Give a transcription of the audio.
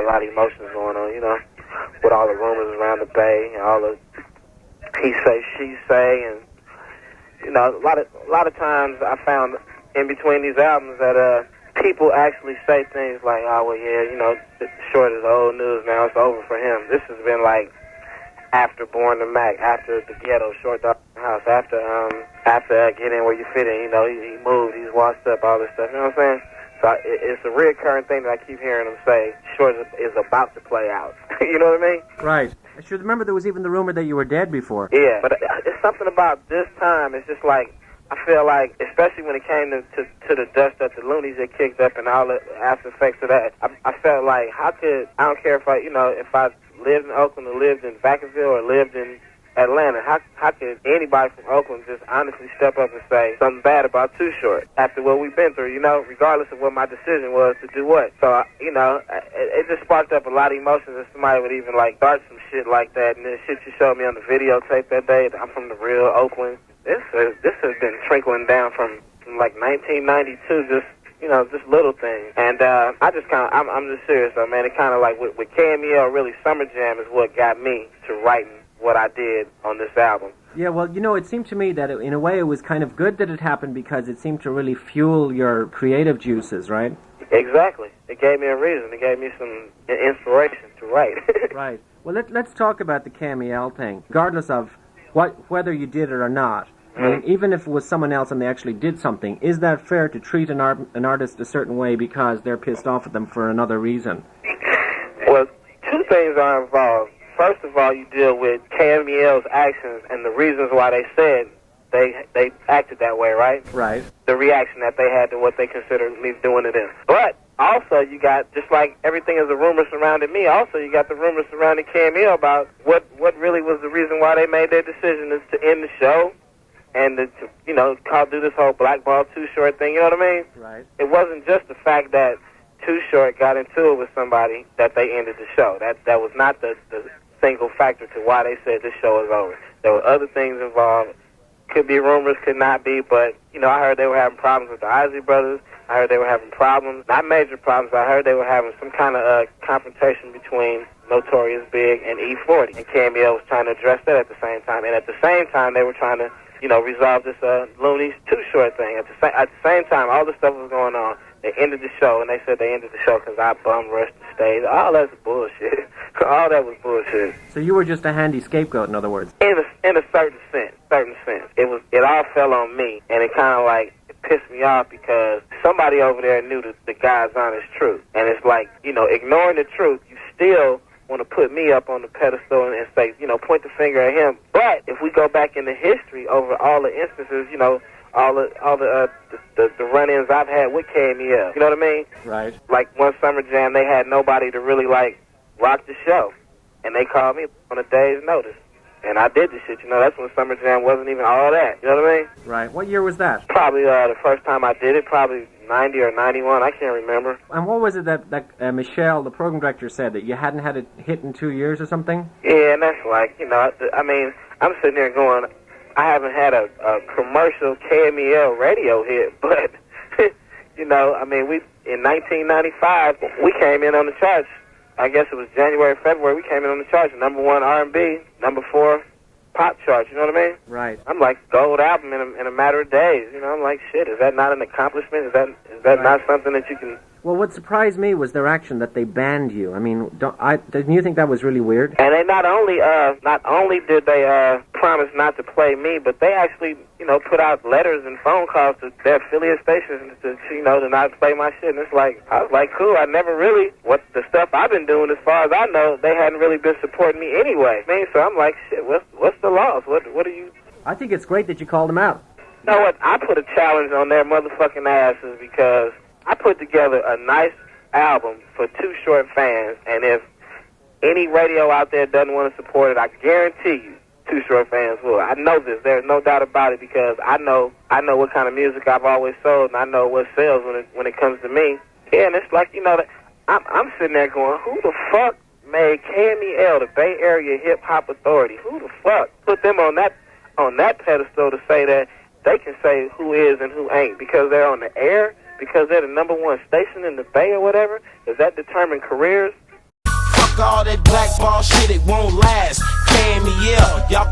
lot of emotions going on, with all the rumors around the Bay and all the he say, she say, and a lot of times I found in between these albums that people actually say things like, oh well, yeah, Short is old news now, it's over for him. This has been like after Born to Mac, after the Ghetto, Short Dog House, after Get In Where You Fit In, he moved, he's washed up, all this stuff, you know what I'm saying? So it's a reoccurring thing that I keep hearing him say, Short is about to play out. You know what I mean? Right. I should remember there was even the rumor that you were dead before. Yeah, but it's something about this time, it's just like, I feel like, especially when it came to the dust that the Loonies had kicked up and all the after effects of that, I felt like, how could, I don't care if I lived in Oakland or lived in Vacaville or lived in Atlanta, how could anybody from Oakland just honestly step up and say something bad about Too Short after what we've been through, regardless of what my decision was to do what. So, it just sparked up a lot of emotions, and somebody would even like start some shit like that, and the shit you showed me on the videotape that day, I'm from the real Oakland. This has been trickling down from like 1992, just little things. And I just I'm just serious though, man. It kind of like with KMEL, really Summer Jam is what got me to writing what I did on this album. Yeah, well, it seemed to me that in a way it was kind of good that it happened because it seemed to really fuel your creative juices, right? Exactly. It gave me a reason. It gave me some inspiration to write. Right. Well, let's talk about the KMEL thing. Regardless of whether you did it or not, I mean, even if it was someone else and they actually did something, is that fair to treat an artist a certain way because they're pissed off at them for another reason? Well, two things are involved. First of all, you deal with KMEL's actions and the reasons why they said they acted that way, right? Right. The reaction that they had to what they considered me doing to them. But also, you got, just like everything is a rumor surrounding me, also you got the rumors surrounding KMEL about what really was the reason why they made their decision is to end the show and to do this whole blackball Too Short thing, you know what I mean? Right. It wasn't just the fact that Too Short got into it with somebody that they ended the show. That was not the single factor to why they said this show is over. There were other things involved. Could be rumors, could not be, but, I heard they were having problems with the Isley Brothers. I heard they were having problems, not major problems, I heard they were having some kind of confrontation between Notorious Big and E40. And KMEL was trying to address that at the same time. And at the same time, they were trying to, resolve this Looney's Too Short thing. At the same time, all this stuff was going on. They ended the show, and they said they ended the show because I bum rushed the stage. All that's bullshit. All that was bullshit. So you were just a handy scapegoat, in other words. In a certain sense. It all fell on me, and it kind of like it pissed me off because somebody over there knew the guy's honest truth. And it's like, ignoring the truth, you still want to put me up on the pedestal and say, point the finger at him. But if we go back into history over all the instances, all the run-ins I've had with KMEL, you know what I mean? Right. Like one Summer Jam, they had nobody to really rock the show, and they called me on a day's notice, and I did the shit. That's when Summer Jam wasn't even all that. You know what I mean? Right. What year was that? Probably the first time I did it, probably 90 or 91. I can't remember. And what was it that Michelle, the program director, said that you hadn't had it hit in 2 years or something? Yeah, and that's like, I mean, I'm sitting there going, I haven't had a commercial KMEL radio hit, but, I mean, in 1995, we came in on the charts. I guess it was January, February, we came in on the charts. #1 R&B, #4 pop charts, you know what I mean? Right. I'm like, gold album in a matter of days. I'm like, shit, is that not an accomplishment? Is that right. Not something that you can... Well, what surprised me was their action that they banned you. I mean, didn't you think that was really weird? And they not only did they promise not to play me, but they actually, put out letters and phone calls to their affiliate stations to not play my shit. And it's like, I was like, cool. I never really, what the stuff I've been doing, as far as I know, they hadn't really been supporting me anyway. I mean, so I'm like, shit, what's the loss? What are you? I think it's great that you called them out. You know what? I put a challenge on their motherfucking asses because I put together a nice album for Too Short fans, and if any radio out there doesn't want to support it, I guarantee you Too Short fans will. I know this. There's no doubt about it because I know what kind of music I've always sold, and I know what sells when it comes to me. Yeah, and it's like, I'm sitting there going, who the fuck made KMEL the Bay Area Hip Hop Authority? Who the fuck put them on that pedestal to say that they can say who is and who ain't because they're on the air? Because they're the #1 station in the Bay or whatever? Does that determine careers? Fuck all that blackball shit, it won't last. KMEL, y'all